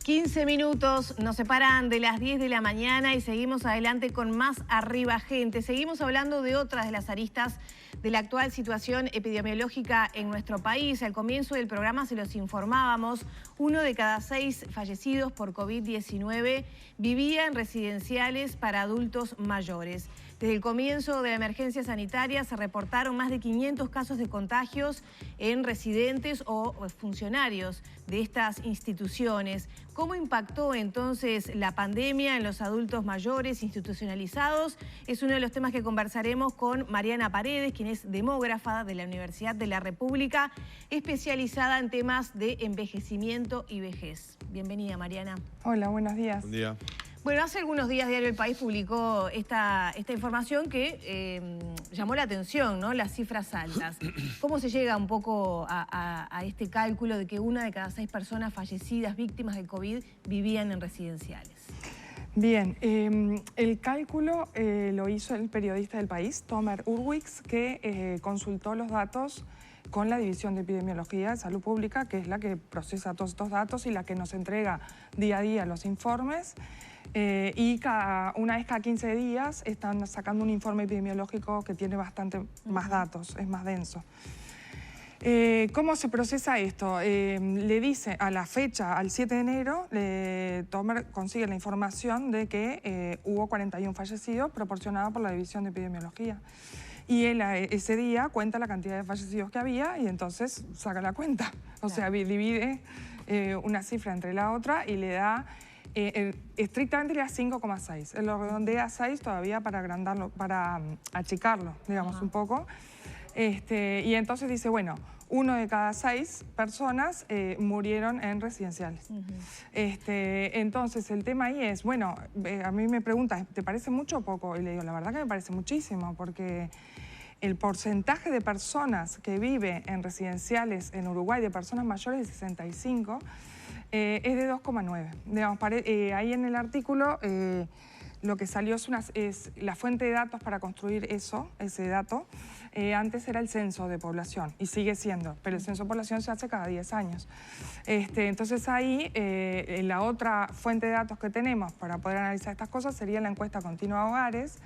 15 minutos nos separan de las 10 de la mañana y seguimos adelante con más Arriba Gente. Seguimos hablando de otras de las aristas de la actual situación epidemiológica en nuestro país. Al comienzo del programa se los informábamos, 1 de cada 6 fallecidos por COVID-19 vivía en residenciales para adultos mayores. Desde el comienzo de la emergencia sanitaria se reportaron más de 500 casos de contagios en residentes o funcionarios de estas instituciones. ¿Cómo impactó entonces la pandemia en los adultos mayores institucionalizados? Es uno de los temas que conversaremos con Mariana Paredes, quien es demógrafa de la Universidad de la República, especializada en temas de envejecimiento y vejez. Bienvenida, Mariana. Hola, buenos días. Buen día. Bueno, hace algunos días Diario El País publicó esta información que llamó la atención, ¿no? Las cifras altas. ¿Cómo se llega un poco a este cálculo de que 1 de cada 6 personas fallecidas víctimas del COVID vivían en residenciales? Bien, el cálculo lo hizo el periodista del País, Tomer Urwix, que consultó los datos con la División de Epidemiología de Salud Pública, que es la que procesa todos estos datos y la que nos entrega día a día los informes. Y una vez cada 15 días están sacando un informe epidemiológico que tiene bastante más datos, es más denso. ¿Cómo se procesa esto? Le dice a la fecha, al 7 de enero, Tomer consigue la información de que hubo 41 fallecidos proporcionada por la División de Epidemiología. Y él ese día cuenta la cantidad de fallecidos que había y entonces saca la cuenta. O sea, divide una cifra entre la otra y le da... estrictamente le da 5,6. Él lo redondea a 6 todavía para agrandarlo, para achicarlo, digamos, un poco. Y entonces dice, bueno, 1 de cada 6 personas murieron en residenciales. Entonces el tema ahí es, bueno, a mí me pregunta, ¿te parece mucho o poco? Y le digo, la verdad que me parece muchísimo, porque el porcentaje de personas que vive en residenciales en Uruguay, de personas mayores de 65, es de 2,9. Digamos, ahí en el artículo lo que salió es la fuente de datos para construir ese dato. Antes era el censo de población y sigue siendo, pero el censo de población se hace cada 10 años. Entonces ahí la otra fuente de datos que tenemos para poder analizar estas cosas sería la encuesta continua de hogares,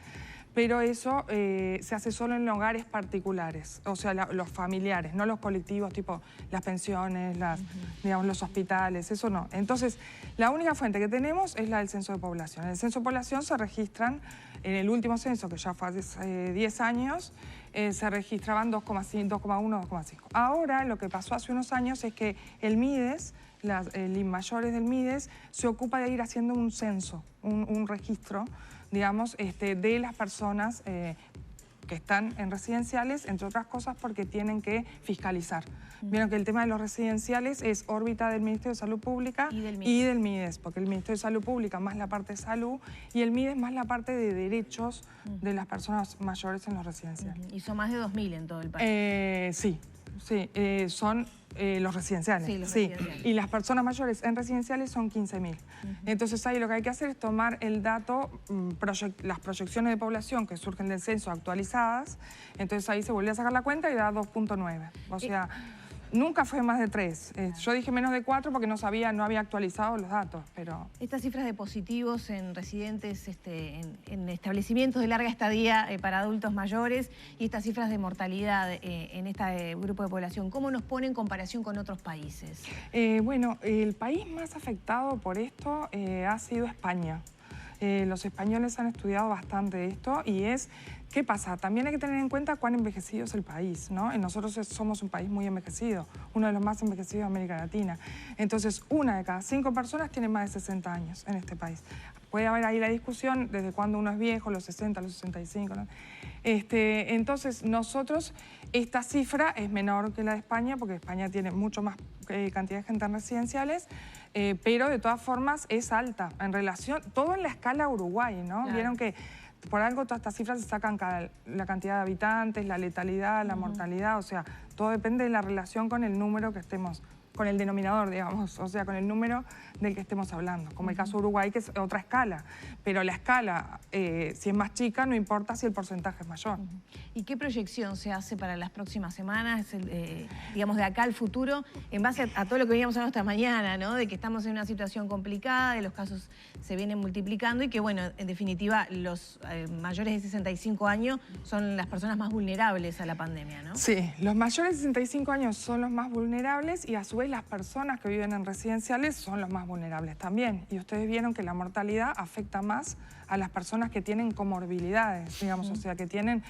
pero eso se hace solo en hogares particulares, o sea, los familiares, no los colectivos, tipo las pensiones, digamos, los hospitales, eso no. Entonces, la única fuente que tenemos es la del censo de población. En el censo de población se registran, en el último censo, que ya fue hace 10 años, se registraban 2,1, 2,5. Ahora, lo que pasó hace unos años es que el MIDES, el INMAYORES del MIDES, se ocupa de ir haciendo un censo, un registro, digamos, de las personas que están en residenciales, entre otras cosas porque tienen que fiscalizar. Vieron que el tema de los residenciales es órbita del Ministerio de Salud Pública y del MIDES, porque el Ministerio de Salud Pública más la parte de salud y el MIDES más la parte de derechos de las personas mayores en los residenciales. Y son más de 2.000 en todo el país. Sí, son los residenciales. Sí, los residenciales. Y las personas mayores en residenciales son 15.000. Entonces ahí lo que hay que hacer es tomar el dato, las proyecciones de población que surgen del censo actualizadas, entonces ahí se vuelve a sacar la cuenta y da 2,9. O sea, nunca fue más de 3. Yo dije menos de 4 porque no había actualizado los datos, pero... Estas cifras de positivos en residentes, en establecimientos de larga estadía para adultos mayores y estas cifras de mortalidad en este grupo de población, ¿cómo nos pone en comparación con otros países? Bueno, el país más afectado por esto ha sido España. Los españoles han estudiado bastante esto y es... ¿Qué pasa? También hay que tener en cuenta cuán envejecido es el país, ¿no? Y nosotros somos un país muy envejecido, uno de los más envejecidos de América Latina. Entonces, 1 de cada 5 personas tiene más de 60 años en este país. Puede haber ahí la discusión desde cuando uno es viejo, los 60, los 65, ¿no? Entonces, nosotros, esta cifra es menor que la de España, porque España tiene mucho más cantidad de gente en residenciales, pero de todas formas es alta en relación, todo en la escala Uruguay, ¿no? Claro. Vieron que por algo todas estas cifras se sacan la cantidad de habitantes, la letalidad, la mortalidad, o sea, todo depende de la relación con el número que estemos con el denominador, digamos, o sea, con el número del que estemos hablando, como el caso de Uruguay, que es otra escala. Pero la escala, si es más chica, no importa si el porcentaje es mayor. ¿Y qué proyección se hace para las próximas semanas, digamos, de acá al futuro, en base a todo lo que veníamos hablando esta mañana, ¿no? De que estamos en una situación complicada, de los casos se vienen multiplicando y que, bueno, en definitiva, los mayores de 65 años son las personas más vulnerables a la pandemia, ¿no? Sí, los mayores de 65 años son los más vulnerables y a su vez las personas que viven en residenciales son los más vulnerables también. Y ustedes vieron que la mortalidad afecta más a las personas que tienen comorbilidades, digamos, o sea, que tienen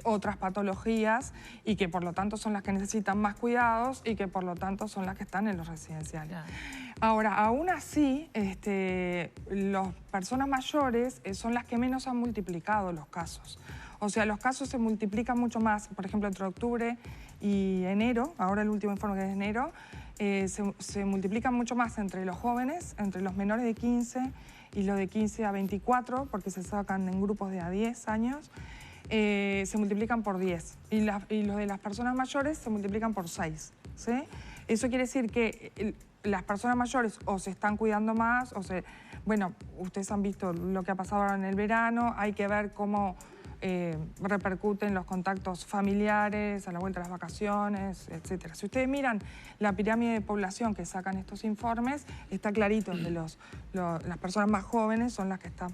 otras patologías y que por lo tanto son las que necesitan más cuidados y que por lo tanto son las que están en los residenciales. Claro. Ahora, aún así, las personas mayores son las que menos han multiplicado los casos. O sea, los casos se multiplican mucho más, por ejemplo, entre octubre y enero, ahora el último informe que es de enero, se multiplican mucho más entre los jóvenes, entre los menores de 15 y los de 15 a 24, porque se sacan en grupos de a 10 años, se multiplican por 10. Y los de las personas mayores se multiplican por 6, ¿sí? Eso quiere decir que las personas mayores o se están cuidando más, bueno, ustedes han visto lo que ha pasado ahora en el verano, hay que ver cómo repercuten los contactos familiares, a la vuelta de las vacaciones, etc. Si ustedes miran la pirámide de población que sacan estos informes, está clarito que las personas más jóvenes son las que están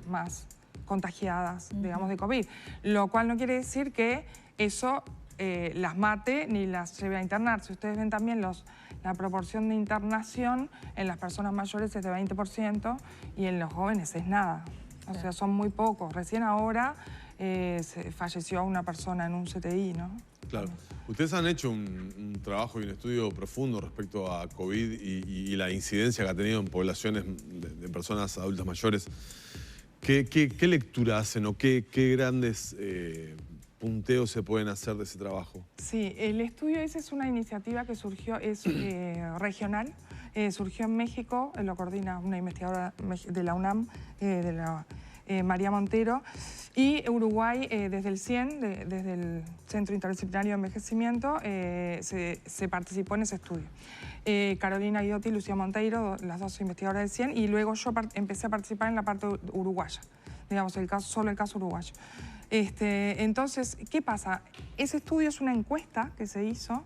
más contagiadas, digamos, de COVID. Lo cual no quiere decir que eso las mate ni las lleve a internar. Si ustedes ven también la proporción de internación en las personas mayores es de 20% y en los jóvenes es nada. O sea, son muy pocos. Recién ahora falleció una persona en un CTI, ¿no? Claro. Ustedes han hecho un trabajo y un estudio profundo respecto a COVID y la incidencia que ha tenido en poblaciones de personas adultas mayores. ¿Qué lectura hacen o qué grandes punteos se pueden hacer de ese trabajo? Sí, el estudio ese es una iniciativa que surgió, es regional, surgió en México, lo coordina una investigadora de la UNAM, María Montero, y Uruguay desde el CIEN, desde el Centro Interdisciplinario de Envejecimiento, se participó en ese estudio. Carolina Guidotti y Lucía Monteiro, las dos investigadoras del CIEN, y luego yo empecé a participar en la parte uruguaya, digamos, solo el caso uruguayo. Entonces, ¿qué pasa? Ese estudio es una encuesta que se hizo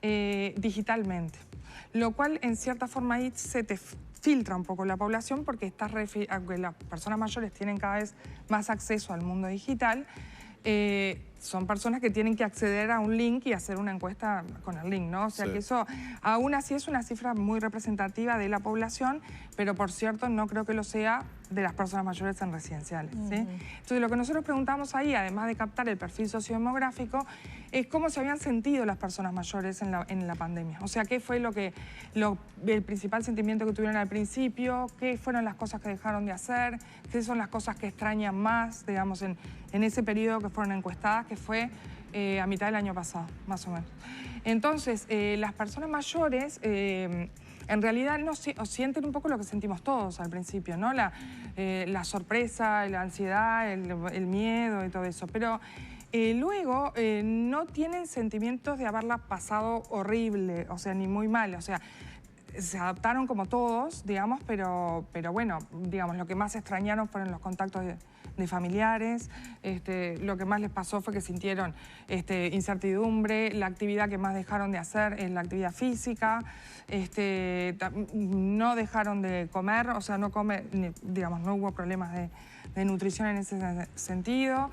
digitalmente, lo cual en cierta forma ahí se te filtra un poco la población porque aunque las personas mayores tienen cada vez más acceso al mundo digital, son personas que tienen que acceder a un link y hacer una encuesta con el link, ¿no? O sea, sí, que eso aún así es una cifra muy representativa de la población, pero por cierto no creo que lo sea de las personas mayores en residenciales, ¿sí? Entonces lo que nosotros preguntamos ahí, además de captar el perfil sociodemográfico, es cómo se habían sentido las personas mayores en la pandemia. O sea, qué fue el principal sentimiento que tuvieron al principio, qué fueron las cosas que dejaron de hacer, qué son las cosas que extrañan más, digamos, en ese periodo que fueron encuestadas, que fue a mitad del año pasado, más o menos. Entonces, las personas mayores en realidad sienten un poco lo que sentimos todos al principio, ¿no? La sorpresa, la ansiedad, el miedo y todo eso. Pero luego no tienen sentimientos de haberla pasado horrible, o sea, ni muy mal, o sea, se adaptaron como todos, digamos, pero bueno, digamos, lo que más extrañaron fueron los contactos de familiares, lo que más les pasó fue que sintieron incertidumbre, la actividad que más dejaron de hacer es la actividad física, no dejaron de comer, o sea, no hubo problemas de nutrición en ese sentido,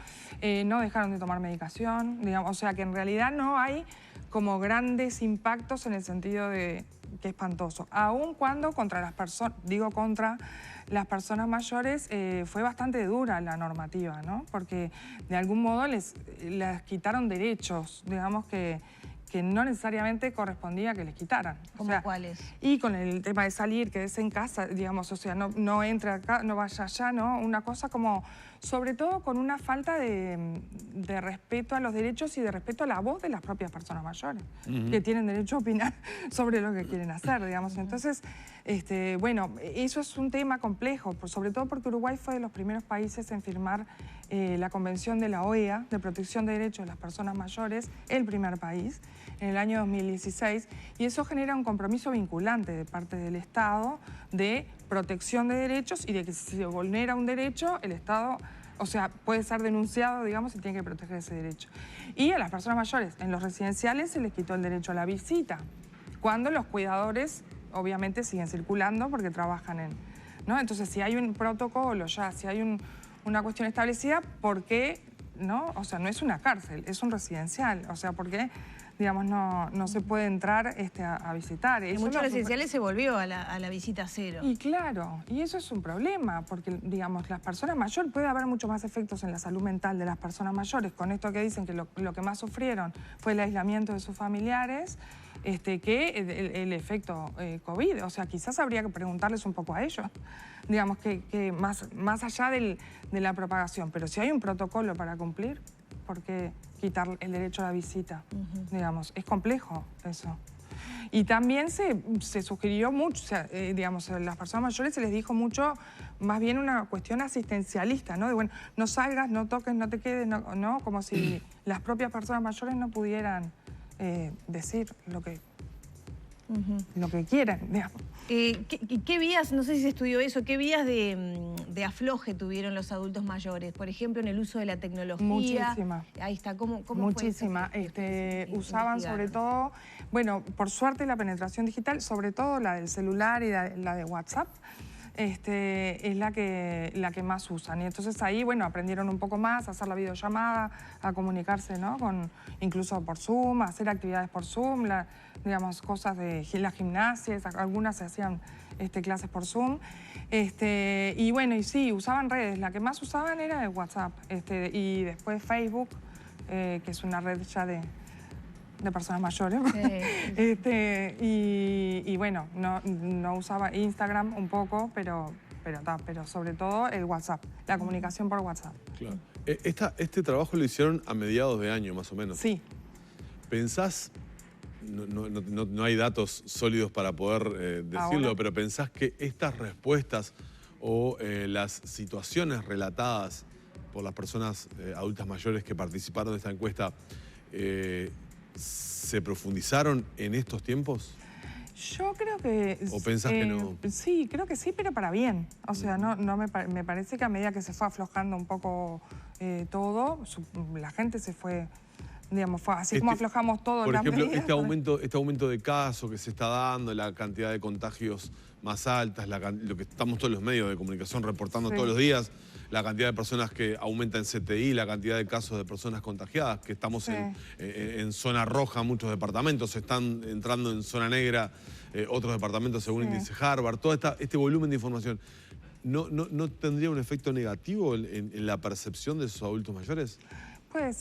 no dejaron de tomar medicación, digamos, o sea que en realidad no hay como grandes impactos en el sentido de que espantoso, aun cuando contra las personas mayores fue bastante dura la normativa, ¿no? Porque de algún modo les quitaron derechos, digamos, que no necesariamente correspondía que les quitaran. ¿Cómo cuáles? Y con el tema de salir, quédese en casa, digamos, o sea, no entre acá, no vaya allá, ¿no? Una cosa como, sobre todo con una falta de respeto a los derechos y de respeto a la voz de las propias personas mayores, que tienen derecho a opinar sobre lo que quieren hacer, digamos. Entonces, bueno, eso es un tema complejo, sobre todo porque Uruguay fue de los primeros países en firmar la Convención de la OEA de Protección de Derechos de las Personas Mayores, el primer país, en el año 2016, y eso genera un compromiso vinculante de parte del Estado de protección de derechos y de que si se vulnera un derecho, el Estado, o sea, puede ser denunciado, digamos, y tiene que proteger ese derecho. Y a las personas mayores en los residenciales se les quitó el derecho a la visita, cuando los cuidadores obviamente siguen circulando porque trabajan en... ¿no? Entonces, si hay un protocolo ya, si hay una cuestión establecida, ¿por qué no? O sea, no es una cárcel, es un residencial. O sea, ¿por qué, digamos, no se puede entrar a visitar? En muchos residenciales se volvió a la visita cero. Y claro, y eso es un problema, porque, digamos, las personas mayores, puede haber muchos más efectos en la salud mental de las personas mayores, con esto que dicen que lo que más sufrieron fue el aislamiento de sus familiares, que el efecto COVID. O sea, quizás habría que preguntarles un poco a ellos, digamos, que más allá de la propagación. Pero si hay un protocolo para cumplir, ¿por qué quitar el derecho a la visita? Digamos, es complejo eso. Y también se sugirió mucho, o sea, digamos, a las personas mayores se les dijo mucho, más bien una cuestión asistencialista, ¿no? De, bueno, no salgas, no toques, no te quedes, no, como si las propias personas mayores no pudieran decir lo que quieran, digamos. ¿Qué vías, no sé si se estudió eso, qué vías de afloje tuvieron los adultos mayores? Por ejemplo, en el uso de la tecnología. Muchísima. Ahí está, ¿cómo Muchísima. Usaban sobre todo, bueno, por suerte la penetración digital, sobre todo la del celular y la de WhatsApp, es la que más usan. Y entonces ahí, bueno, aprendieron un poco más a hacer la videollamada, a comunicarse, ¿no? Incluso por Zoom, a hacer actividades por Zoom, digamos, cosas de la gimnasia, algunas se hacían clases por Zoom. Y bueno, y sí, usaban redes. La que más usaban era el WhatsApp. Y después Facebook, que es una red ya de personas mayores. Sí. Y bueno, no usaba Instagram un poco, pero sobre todo el WhatsApp, la comunicación por WhatsApp. Claro. Este trabajo lo hicieron a mediados de año, más o menos. Sí. ¿Pensás, no hay datos sólidos para poder decirlo, ahora, pero pensás que estas respuestas o las situaciones relatadas por las personas adultas mayores que participaron de esta encuesta se profundizaron en estos tiempos? Yo creo que... ¿O pensás que no? Sí, creo que sí, pero para bien. O sea, me parece que a medida que se fue aflojando un poco todo, la gente se fue... Digamos, así como aflojamos todo. Por ejemplo, medidas, este aumento de casos que se está dando, la cantidad de contagios más altas, lo que estamos todos los medios de comunicación reportando todos los días, la cantidad de personas que aumenta en CTI, la cantidad de casos de personas contagiadas, que estamos en zona roja muchos departamentos, están entrando en zona negra otros departamentos según el índice Harvard, todo este volumen de información. ¿No tendría un efecto negativo en la percepción de esos adultos mayores? Puede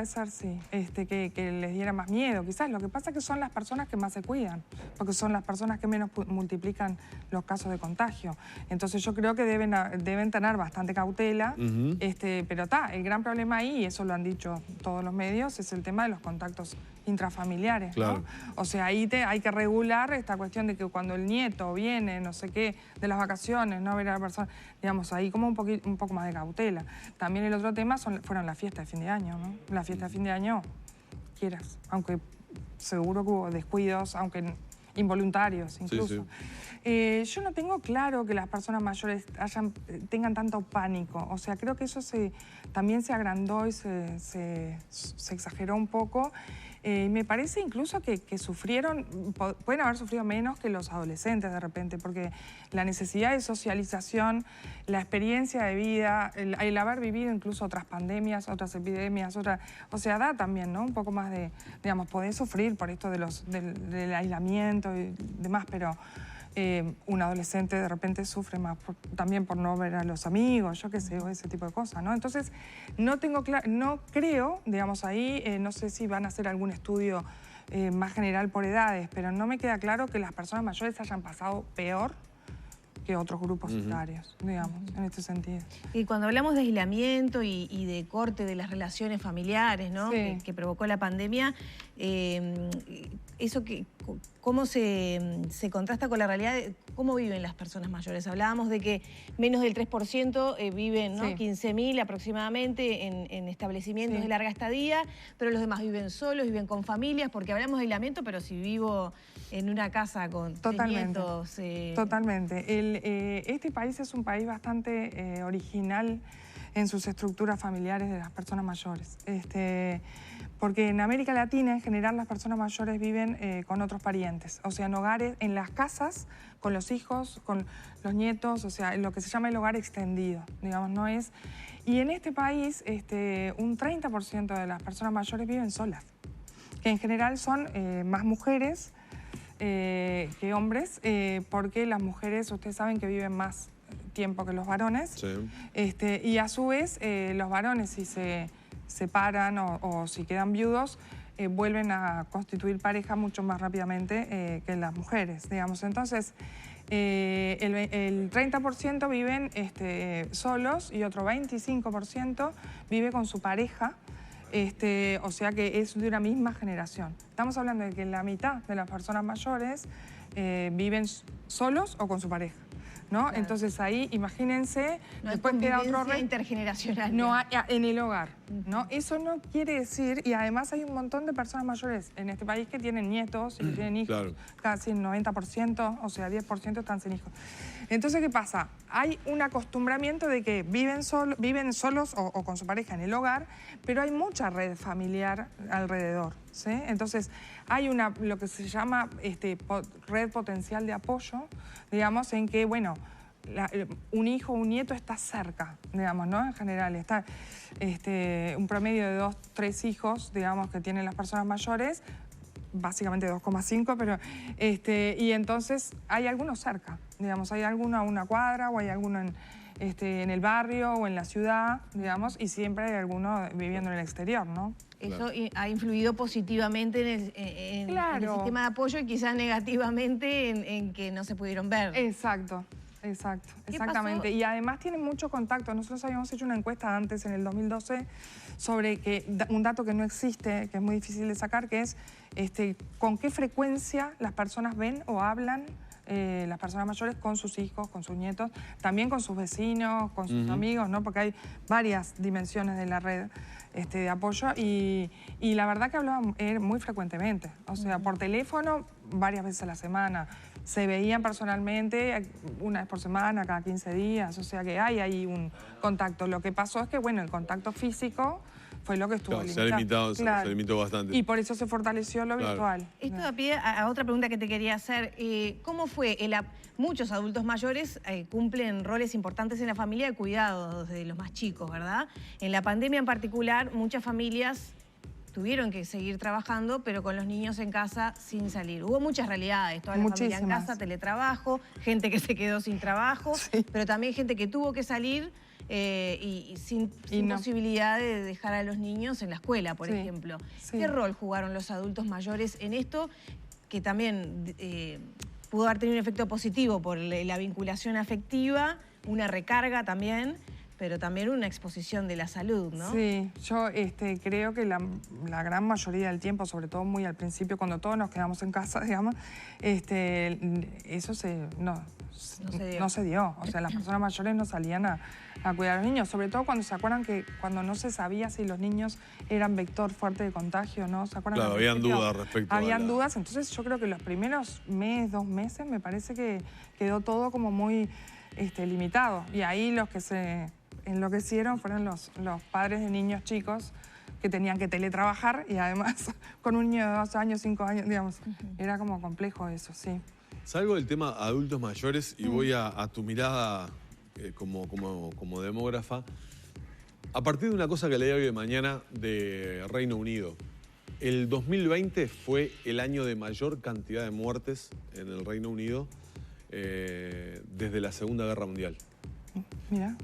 ser, sí, que les diera más miedo. Quizás lo que pasa es que son las personas que más se cuidan, porque son las personas que menos multiplican los casos de contagio. Entonces yo creo que deben tener bastante cautela, pero el gran problema ahí, y eso lo han dicho todos los medios, es el tema de los contactos intrafamiliares, claro, ¿no? O sea, ahí hay que regular esta cuestión de que cuando el nieto viene, no sé qué, de las vacaciones, no ver a la persona, digamos, ahí como un poco más de cautela. También el otro tema fueron las fiestas de fin de año, ¿no? La fiesta de fin de año, quieras, aunque seguro que hubo descuidos, aunque involuntarios incluso. Sí. Yo no tengo claro que las personas mayores tengan tanto pánico. O sea, creo que eso también se agrandó y se exageró un poco. Me parece incluso que pueden haber sufrido menos que los adolescentes de repente, porque la necesidad de socialización, la experiencia de vida, el haber vivido incluso otras pandemias, otras epidemias, o sea, da también, ¿no? Un poco más de, digamos, podés sufrir por esto del aislamiento y demás, pero un adolescente de repente sufre más también por no ver a los amigos, yo qué sé, o ese tipo de cosas, ¿no? Entonces, no creo, digamos, ahí, no sé si van a hacer algún estudio más general por edades, pero no me queda claro que las personas mayores hayan pasado peor que otros grupos etarios, digamos, en este sentido. Y cuando hablamos de aislamiento y de corte de las relaciones familiares, ¿no? Que provocó la pandemia, eso cómo se contrasta con la realidad de cómo viven las personas mayores. Hablábamos de que menos del 3% viven, ¿no? Sí. 15.000 aproximadamente en establecimientos Sí. de larga estadía, pero los demás viven solos, viven con familias, porque hablamos de aislamiento, pero si vivo en una casa con Totalmente. nietos... Totalmente. Este país es un país bastante original en sus estructuras familiares de las personas mayores. Porque en América Latina, en general, las personas mayores viven con otros parientes. O sea, en hogares, en las casas, con los hijos, con los nietos, o sea, en lo que se llama el hogar extendido, digamos, no es... Y en este país, un 30% de las personas mayores viven solas, que en general son más mujeres que hombres, porque las mujeres, ustedes saben que viven más tiempo que los varones. Sí. Y a su vez, los varones, si se separan o si quedan viudos, vuelven a constituir pareja mucho más rápidamente que las mujeres, digamos. Entonces, el 30% viven solos y otro 25% vive con su pareja, o sea que es de una misma generación. Estamos hablando de que la mitad de las personas mayores viven solos o con su pareja, ¿no? Claro. Entonces ahí, imagínense, No hay después queda otro convivencia intergeneracional. no en el hogar, ¿no? Eso no quiere decir, y además hay un montón de personas mayores en este país que tienen nietos y que tienen hijos, Claro. casi el 90%, o sea, 10% están sin hijos. Entonces, ¿qué pasa? Hay un acostumbramiento de que viven solos o con su pareja en el hogar, pero hay mucha red familiar alrededor, ¿sí? Entonces, hay lo que se llama red potencial de apoyo, digamos, en que, bueno, un hijo o un nieto está cerca, digamos, ¿no? En general, está un promedio de 2, 3 hijos, digamos, que tienen las personas mayores, básicamente 2,5, pero y entonces hay algunos cerca, digamos, hay alguno a una cuadra o hay alguno en el barrio o en la ciudad, digamos, y siempre hay alguno viviendo en el exterior, ¿no? Eso ha influido positivamente en el sistema de apoyo y quizás negativamente en que no se pudieron ver. Exacto. Exactamente. Y además tienen mucho contacto. Nosotros habíamos hecho una encuesta antes, en el 2012, sobre un dato que no existe, que es muy difícil de sacar, que es con qué frecuencia las personas ven o hablan, las personas mayores, con sus hijos, con sus nietos, también con sus vecinos, con sus amigos, ¿no? Porque hay varias dimensiones de la red de apoyo y la verdad que hablaban muy frecuentemente. O sea, por teléfono, varias veces a la semana. Se veían personalmente una vez por semana, cada 15 días, o sea que hay ahí un contacto. Lo que pasó es que, bueno, el contacto físico fue lo que estuvo limitado. Se limitó bastante. Y por eso se fortaleció lo virtual. Esto da pie a otra pregunta que te quería hacer. ¿Cómo fue? Muchos adultos mayores cumplen roles importantes en la familia de cuidado de los más chicos, ¿verdad? En la pandemia en particular, muchas familias tuvieron que seguir trabajando, pero con los niños en casa sin salir. Hubo muchas realidades, toda la familia en casa, teletrabajo, gente que se quedó sin trabajo, pero también gente que tuvo que salir y sin posibilidad de dejar a los niños en la escuela, por ejemplo. ¿Qué rol jugaron los adultos mayores en esto? Que también pudo haber tenido un efecto positivo por la vinculación afectiva, una recarga también, pero también una exposición de la salud, ¿no? Sí, yo creo que la gran mayoría del tiempo, sobre todo muy al principio, cuando todos nos quedamos en casa, digamos, eso no se dio. O sea, las personas mayores no salían a cuidar a los niños, sobre todo cuando se acuerdan que cuando no se sabía si los niños eran vector fuerte de contagio, ¿no? ¿Se acuerdan? Claro, habían dudas respecto a Habían dudas, entonces yo creo que los primeros dos meses me parece que quedó todo como muy limitado. Y ahí los que se enloquecieron fueron los padres de niños chicos que tenían que teletrabajar y además con un niño de 2 años, 5 años, digamos, era como complejo eso, sí. Salgo del tema adultos mayores y voy a tu mirada como demógrafa. A partir de una cosa que leí hoy de mañana de Reino Unido, el 2020 fue el año de mayor cantidad de muertes en el Reino Unido desde la Segunda Guerra Mundial. Mira.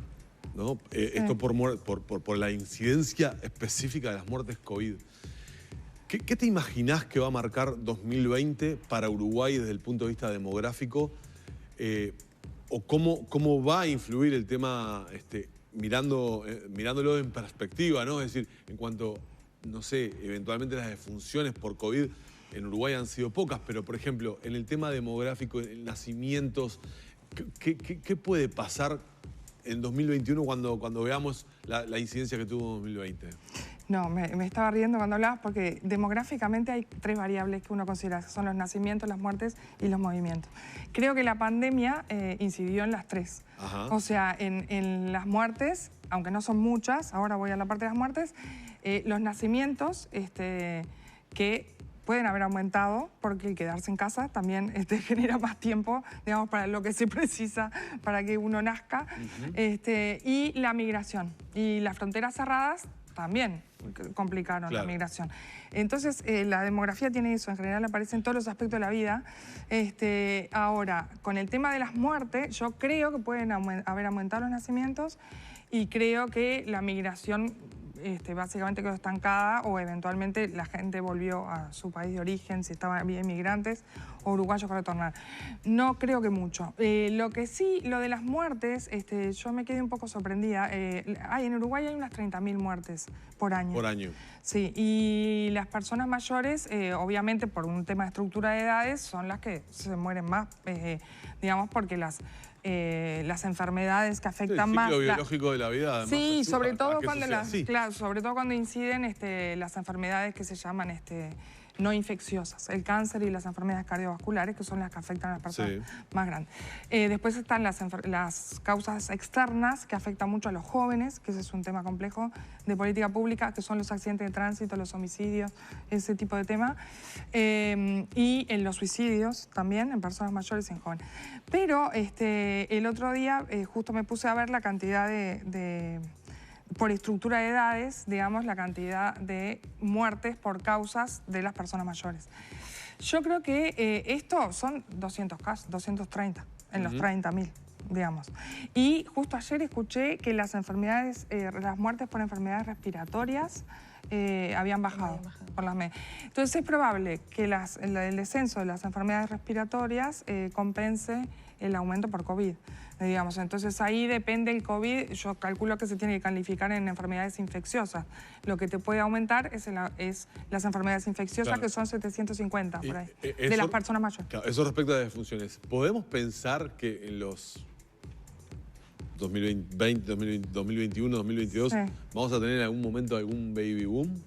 ¿No? Esto por la incidencia específica de las muertes COVID. ¿Qué te imaginás que va a marcar 2020 para Uruguay desde el punto de vista demográfico? ¿O cómo va a influir el tema mirándolo en perspectiva, ¿no? Es decir, en cuanto, no sé, eventualmente las defunciones por COVID en Uruguay han sido pocas, pero por ejemplo, en el tema demográfico, en nacimientos, ¿qué puede pasar en 2021 cuando veamos la incidencia que tuvo en 2020? No, me estaba riendo cuando hablabas porque demográficamente hay 3 variables que uno considera, que son los nacimientos, las muertes y los movimientos. Creo que la pandemia incidió en las 3. Ajá. O sea, en las muertes, aunque no son muchas, ahora voy a la parte de las muertes, los nacimientos que pueden haber aumentado porque el quedarse en casa también genera más tiempo, digamos, para lo que se precisa para que uno nazca. Y la migración. Y las fronteras cerradas también complicaron la migración. Entonces, la demografía tiene eso, en general aparece en todos los aspectos de la vida. Ahora, con el tema de las muertes, yo creo que pueden haber aumentado los nacimientos y creo que la migración básicamente quedó estancada o eventualmente la gente volvió a su país de origen, si estaban bien migrantes o uruguayos que retornar. No creo que mucho. Lo que sí, lo de las muertes, yo me quedé un poco sorprendida. En Uruguay hay unas 30.000 muertes por año. Por año. Sí, y las personas mayores, obviamente por un tema de estructura de edades, son las que se mueren más, digamos, porque las enfermedades que afectan el más... ciclo biológico de la vida, además. Sí, sobre todo cuando inciden las enfermedades que se llaman no infecciosas, el cáncer y las enfermedades cardiovasculares, que son las que afectan a las personas más grandes. Después están las causas externas, que afectan mucho a los jóvenes, que ese es un tema complejo de política pública, que son los accidentes de tránsito, los homicidios, ese tipo de tema. Y en los suicidios también, en personas mayores y en jóvenes. Pero el otro día justo me puse a ver la cantidad por estructura de edades, digamos, la cantidad de muertes por causas de las personas mayores. Yo creo que esto son 200 casos, 230 en los 30.000, digamos. Y justo ayer escuché que las muertes por enfermedades respiratorias habían bajado por las medias. Entonces es probable que el descenso de las enfermedades respiratorias compense el aumento por COVID, digamos. Entonces ahí depende el COVID, yo calculo que se tiene que calificar en enfermedades infecciosas. Lo que te puede aumentar es las enfermedades infecciosas, que son 750 por ahí, de las personas mayores. Claro, eso respecto a las defunciones. ¿Podemos pensar que en los 2020, 2021, 2022, vamos a tener en algún momento algún baby boom?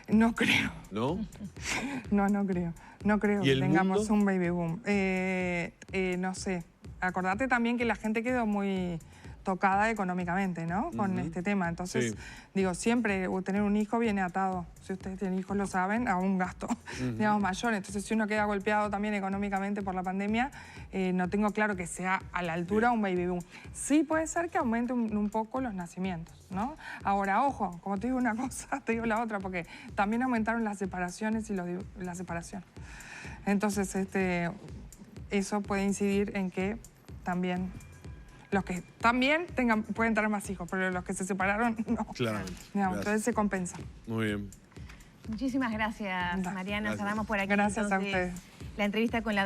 No creo. ¿No? No creo. No creo que tengamos un baby boom. No sé. Acordate también que la gente quedó muy tocada económicamente, ¿no? Con este tema. Entonces, digo, siempre tener un hijo viene atado, si ustedes tienen hijos lo saben, a un gasto, digamos, mayor. Entonces, si uno queda golpeado también económicamente por la pandemia, no tengo claro que sea a la altura un baby boom. Sí puede ser que aumente un poco los nacimientos, ¿no? Ahora, ojo, como te digo una cosa, te digo la otra, porque también aumentaron las separaciones y la separación. Entonces, eso puede incidir en que también los que también pueden tener más hijos, pero los que se separaron no. Claramente. Digamos, entonces se compensa. Muy bien. Muchísimas gracias, Mariana. Cerramos por aquí. Gracias a ustedes. La entrevista con la